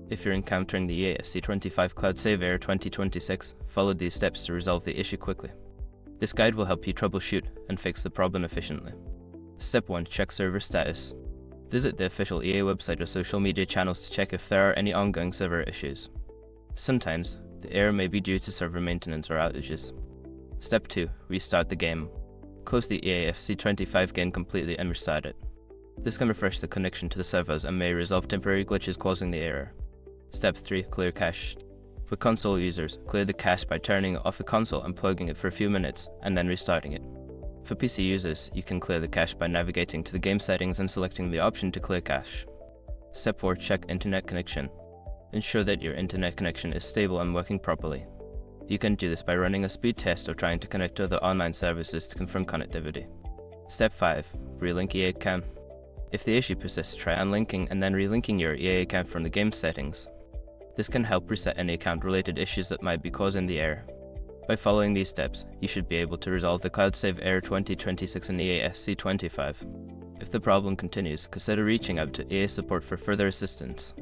If you're encountering the EAFC25 Cloud Save Error 2026, follow these steps to resolve the issue quickly. This guide will help you troubleshoot and fix the problem efficiently. Step 1. Check server status. Visit the official EA website or social media channels to check if there are any ongoing server issues. Sometimes, the error may be due to server maintenance or outages. Step 2. Restart the game. Close the EAFC25 game completely and restart it. This can refresh the connection to the servers and may resolve temporary glitches causing the error. Step 3. Clear cache. For console users, clear the cache by turning off the console and plugging it for a few minutes, and then restarting it. For PC users, you can clear the cache by navigating to the game settings and selecting the option to clear cache. Step 4. Check internet connection. Ensure that your internet connection is stable and working properly. You can do this by running a speed test or trying to connect to other online services to confirm connectivity. Step 5. Relink EA account. If the issue persists, try unlinking and then relinking your EA account from the game settings. This can help reset any account-related issues that might be causing the error. By following these steps, you should be able to resolve the Cloud Save Error 2026 in EAFC25. If the problem continues, consider reaching out to EA support for further assistance.